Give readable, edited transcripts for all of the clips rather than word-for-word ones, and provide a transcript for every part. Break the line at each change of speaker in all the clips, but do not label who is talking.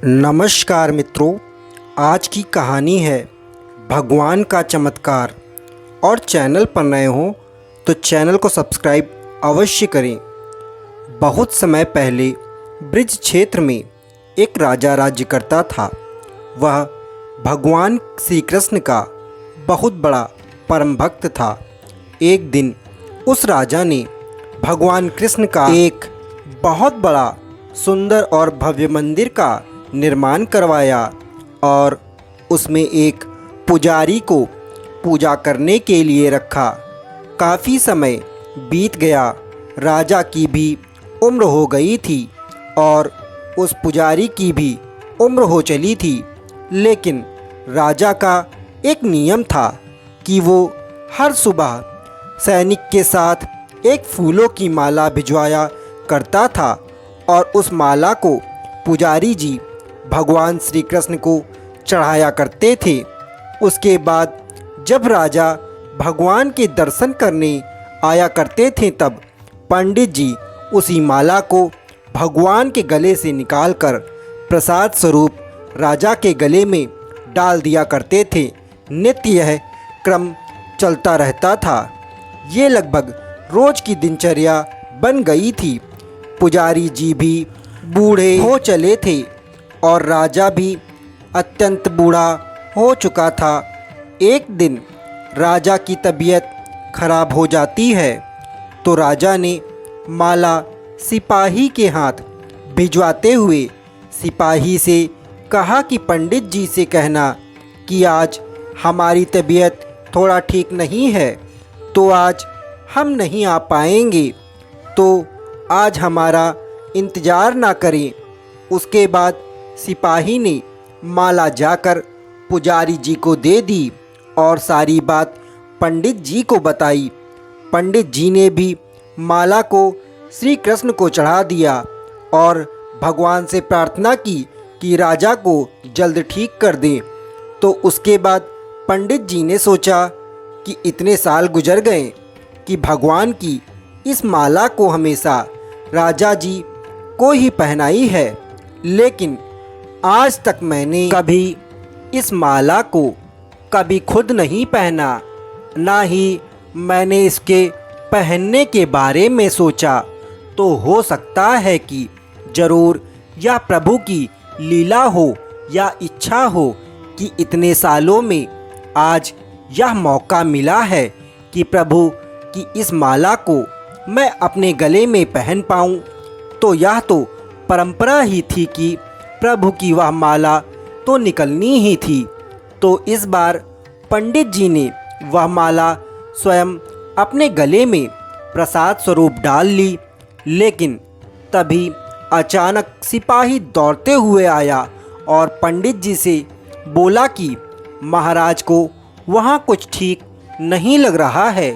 नमस्कार मित्रों, आज की कहानी है भगवान का चमत्कार। और चैनल पर नए हो तो चैनल को सब्सक्राइब अवश्य करें। बहुत समय पहले ब्रिज क्षेत्र में एक राजा राज्य करता था। वह भगवान श्री कृष्ण का बहुत बड़ा परम भक्त था। एक दिन उस राजा ने भगवान कृष्ण का एक बहुत बड़ा सुंदर और भव्य मंदिर का निर्माण करवाया और उसमें एक पुजारी को पूजा करने के लिए रखा। काफ़ी समय बीत गया, राजा की भी उम्र हो गई थी और उस पुजारी की भी उम्र हो चली थी। लेकिन राजा का एक नियम था कि वो हर सुबह सैनिक के साथ एक फूलों की माला भिजवाया करता था और उस माला को पुजारी जी भगवान श्री कृष्ण को चढ़ाया करते थे। उसके बाद जब राजा भगवान के दर्शन करने आया करते थे तब पंडित जी उसी माला को भगवान के गले से निकालकर प्रसाद स्वरूप राजा के गले में डाल दिया करते थे। नित्य यह क्रम चलता रहता था। ये लगभग रोज की दिनचर्या बन गई थी। पुजारी जी भी बूढ़े हो चले थे और राजा भी अत्यंत बूढ़ा हो चुका था। एक दिन राजा की तबीयत खराब हो जाती है तो राजा ने माला सिपाही के हाथ भिजवाते हुए सिपाही से कहा कि पंडित जी से कहना कि आज हमारी तबीयत थोड़ा ठीक नहीं है तो आज हम नहीं आ पाएंगे, तो आज हमारा इंतज़ार ना करें। उसके बाद सिपाही ने माला जाकर पुजारी जी को दे दी और सारी बात पंडित जी को बताई। पंडित जी ने भी माला को श्री कृष्ण को चढ़ा दिया और भगवान से प्रार्थना की कि राजा को जल्द ठीक कर दें। तो उसके बाद पंडित जी ने सोचा कि इतने साल गुजर गए कि भगवान की इस माला को हमेशा राजा जी को ही पहनाई है, लेकिन आज तक मैंने कभी इस माला को कभी खुद नहीं पहना, ना ही मैंने इसके पहनने के बारे में सोचा। तो हो सकता है कि ज़रूर यह प्रभु की लीला हो या इच्छा हो कि इतने सालों में आज यह मौका मिला है कि प्रभु की इस माला को मैं अपने गले में पहन पाऊँ। तो यह तो परंपरा ही थी कि प्रभु की वह माला तो निकलनी ही थी। तो इस बार पंडित जी ने वह माला स्वयं अपने गले में प्रसाद स्वरूप डाल ली। लेकिन तभी अचानक सिपाही दौड़ते हुए आया और पंडित जी से बोला कि महाराज को वहाँ कुछ ठीक नहीं लग रहा है।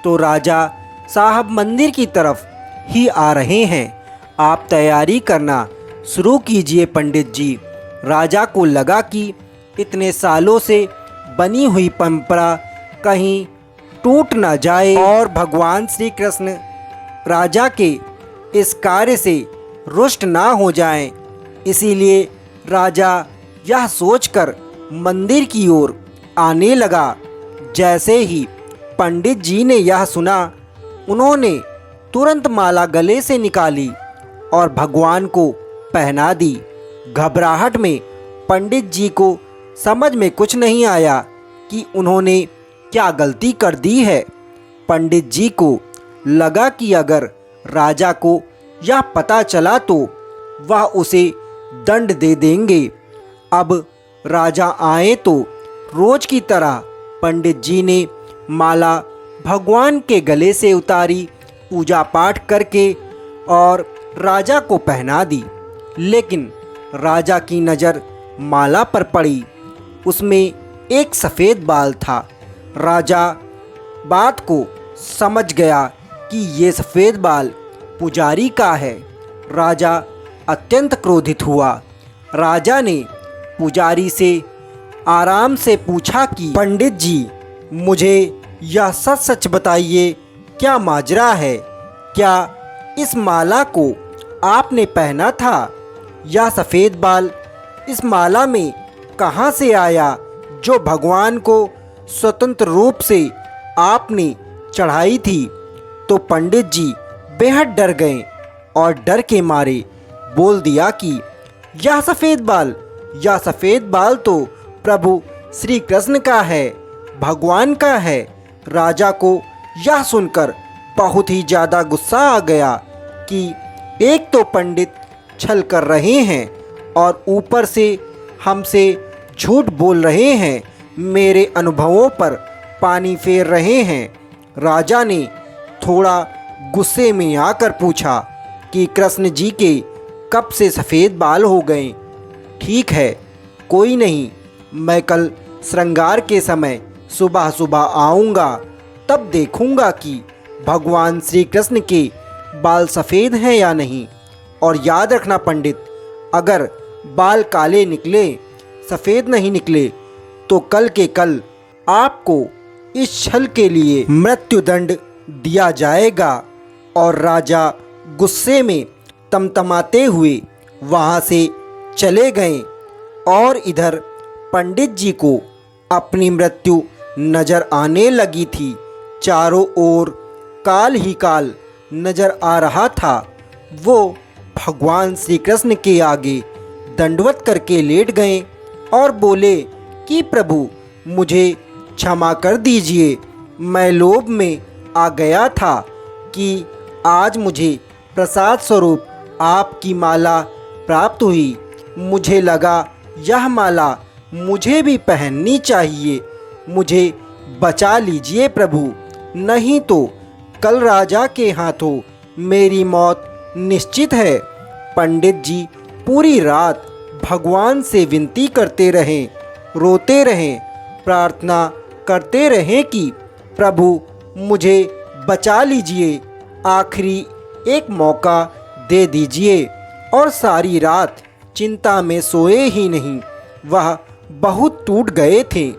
तो राजा साहब मंदिर की तरफ ही आ रहे हैं, आप तैयारी करना शुरू कीजिए पंडित जी। राजा को लगा कि इतने सालों से बनी हुई परंपरा कहीं टूट ना जाए और भगवान श्री कृष्ण राजा के इस कार्य से रुष्ट ना हो जाएं। इसीलिए राजा यह सोचकर मंदिर की ओर आने लगा। जैसे ही पंडित जी ने यह सुना, उन्होंने तुरंत माला गले से निकाली और भगवान को पहना दी। घबराहट में पंडित जी को समझ में कुछ नहीं आया कि उन्होंने क्या गलती कर दी है। पंडित जी को लगा कि अगर राजा को यह पता चला तो वह उसे दंड दे देंगे। अब राजा आए तो रोज की तरह पंडित जी ने माला भगवान के गले से उतारी, पूजा पाठ करके और राजा को पहना दी। लेकिन राजा की नज़र माला पर पड़ी। उसमें एक सफ़ेद बाल था। राजा बात को समझ गया कि ये सफ़ेद बाल पुजारी का है। राजा अत्यंत क्रोधित हुआ। राजा ने पुजारी से आराम से पूछा कि पंडित जी, मुझे यह सच सच बताइए, क्या माजरा है? क्या इस माला को आपने पहना था? यह सफ़ेद बाल इस माला में कहाँ से आया जो भगवान को स्वतंत्र रूप से आपने चढ़ाई थी? तो पंडित जी बेहद डर गए और डर के मारे बोल दिया कि यह सफ़ेद बाल तो प्रभु श्री कृष्ण का है, भगवान का है। राजा को यह सुनकर बहुत ही ज़्यादा गुस्सा आ गया कि एक तो पंडित छल कर रहे हैं और ऊपर से हमसे झूठ बोल रहे हैं, मेरे अनुभवों पर पानी फेर रहे हैं। राजा ने थोड़ा गुस्से में आकर पूछा कि कृष्ण जी के कब से सफ़ेद बाल हो गए? ठीक है, कोई नहीं, मैं कल श्रृंगार के समय सुबह सुबह आऊँगा, तब देखूँगा कि भगवान श्री कृष्ण के बाल सफ़ेद हैं या नहीं। और याद रखना पंडित, अगर बाल काले निकले, सफ़ेद नहीं निकले, तो कल के कल आपको इस छल के लिए मृत्युदंड दिया जाएगा। और राजा गुस्से में तमतमाते हुए वहाँ से चले गए। और इधर पंडित जी को अपनी मृत्यु नज़र आने लगी थी। चारों ओर काल ही काल नज़र आ रहा था। वो भगवान श्री कृष्ण के आगे दंडवत करके लेट गए और बोले कि प्रभु मुझे क्षमा कर दीजिए, मैं लोभ में आ गया था कि आज मुझे प्रसाद स्वरूप आपकी माला प्राप्त हुई। मुझे लगा यह माला मुझे भी पहननी चाहिए, मुझे बचा लीजिए प्रभु, नहीं तो कल राजा के हाथों मेरी मौत निश्चित है। पंडित जी पूरी रात भगवान से विनती करते रहें, रोते रहें, प्रार्थना करते रहें कि प्रभु मुझे बचा लीजिए, आखिरी एक मौका दे दीजिए। और सारी रात चिंता में सोए ही नहीं, वह बहुत टूट गए थे।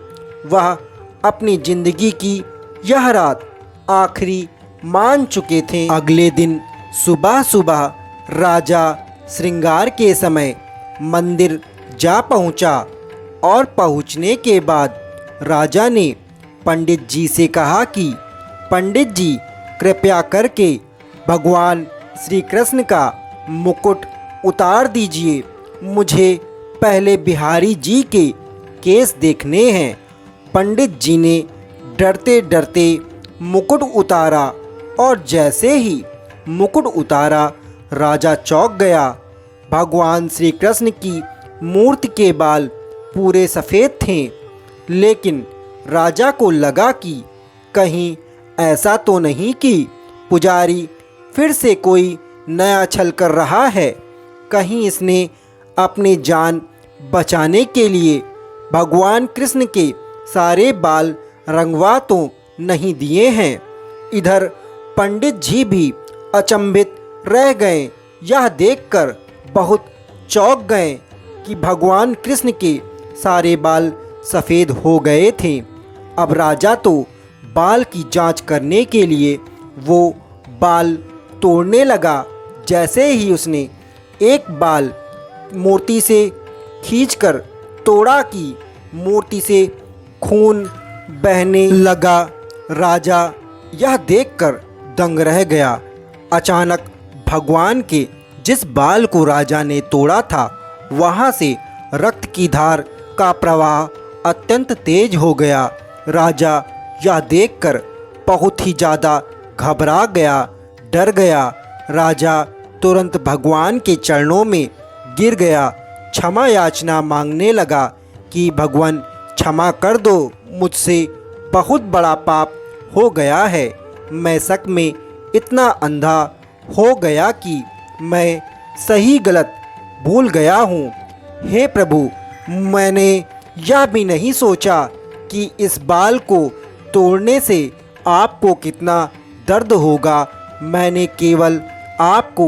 वह अपनी जिंदगी की यह रात आखिरी मान चुके थे। अगले दिन सुबह सुबह राजा श्रृंगार के समय मंदिर जा पहुंचा और पहुंचने के बाद राजा ने पंडित जी से कहा कि पंडित जी कृपया करके भगवान श्री कृष्ण का मुकुट उतार दीजिए, मुझे पहले बिहारी जी के केस देखने हैं। पंडित जी ने डरते डरते मुकुट उतारा और जैसे ही मुकुट उतारा राजा चौंक गया। भगवान श्री कृष्ण की मूर्ति के बाल पूरे सफ़ेद थे, लेकिन राजा को लगा कि कहीं ऐसा तो नहीं कि पुजारी फिर से कोई नया छल कर रहा है, कहीं इसने अपनी जान बचाने के लिए भगवान कृष्ण के सारे बाल रंगवा तो नहीं दिए हैं। इधर पंडित जी भी अचंभित रह गए, यह देखकर बहुत चौंक गए कि भगवान कृष्ण के सारे बाल सफ़ेद हो गए थे। अब राजा तो बाल की जांच करने के लिए वो बाल तोड़ने लगा। जैसे ही उसने एक बाल मूर्ति से खींचकर तोड़ा कि मूर्ति से खून बहने लगा। राजा यह देखकर दंग रह गया। अचानक भगवान के जिस बाल को राजा ने तोड़ा था वहाँ से रक्त की धार का प्रवाह अत्यंत तेज हो गया। राजा यह देखकर बहुत ही ज़्यादा घबरा गया, डर गया। राजा तुरंत भगवान के चरणों में गिर गया, क्षमा याचना मांगने लगा कि भगवान क्षमा कर दो, मुझसे बहुत बड़ा पाप हो गया है। मैं शक में इतना अंधा हो गया कि मैं सही गलत भूल गया हूँ। हे प्रभु, मैंने यह भी नहीं सोचा कि इस बाल को तोड़ने से आपको कितना दर्द होगा। मैंने केवल आपको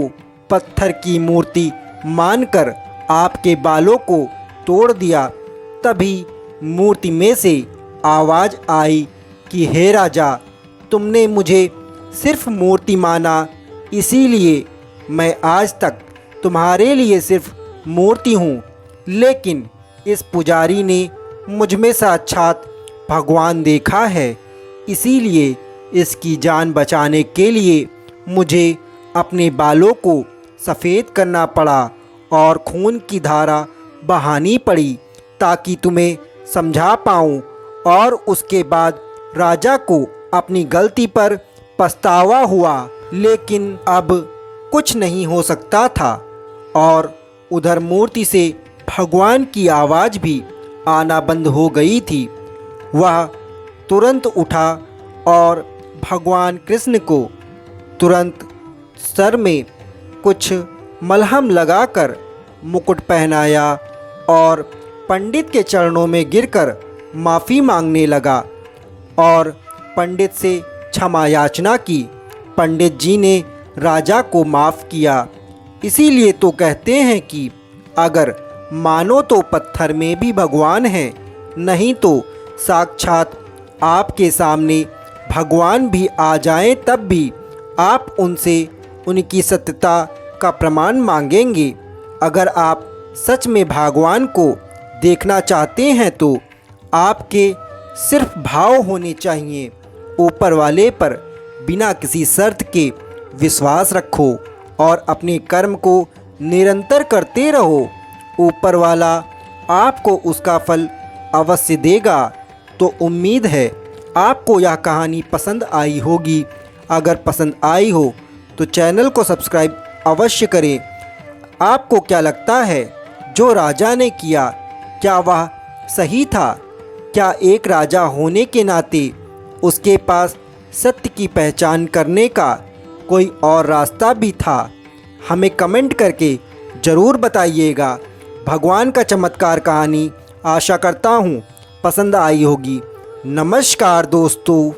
पत्थर की मूर्ति मानकर आपके बालों को तोड़ दिया। तभी मूर्ति में से आवाज़ आई कि हे राजा, तुमने मुझे सिर्फ मूर्ति माना, इसीलिए मैं आज तक तुम्हारे लिए सिर्फ मूर्ति हूँ। लेकिन इस पुजारी ने मुझ में साक्षात भगवान देखा है, इसीलिए इसकी जान बचाने के लिए मुझे अपने बालों को सफ़ेद करना पड़ा और खून की धारा बहानी पड़ी ताकि तुम्हें समझा पाऊँ। और उसके बाद राजा को अपनी गलती पर पछतावा हुआ, लेकिन अब कुछ नहीं हो सकता था। और उधर मूर्ति से भगवान की आवाज़ भी आना बंद हो गई थी। वह तुरंत उठा और भगवान कृष्ण को तुरंत सर में कुछ मलहम लगाकर मुकुट पहनाया और पंडित के चरणों में गिरकर माफ़ी मांगने लगा और पंडित से क्षमा याचना की। पंडित जी ने राजा को माफ़ किया। इसीलिए तो कहते हैं कि अगर मानो तो पत्थर में भी भगवान हैं, नहीं तो साक्षात आपके सामने भगवान भी आ जाएं तब भी आप उनसे उनकी सत्यता का प्रमाण मांगेंगे। अगर आप सच में भगवान को देखना चाहते हैं तो आपके सिर्फ भाव होने चाहिए। ऊपर वाले पर बिना किसी शर्त के विश्वास रखो और अपने कर्म को निरंतर करते रहो। ऊपर वाला आपको उसका फल अवश्य देगा। तो उम्मीद है आपको यह कहानी पसंद आई होगी। अगर पसंद आई हो तो चैनल को सब्सक्राइब अवश्य करें। आपको क्या लगता है जो राजा ने किया, क्या वह सही था? क्या एक राजा होने के नाते उसके पास सत्य की पहचान करने का कोई और रास्ता भी था? हमें कमेंट करके ज़रूर बताइएगा। भगवान का चमत्कार कहानी आशा करता हूँ पसंद आई होगी। नमस्कार दोस्तों।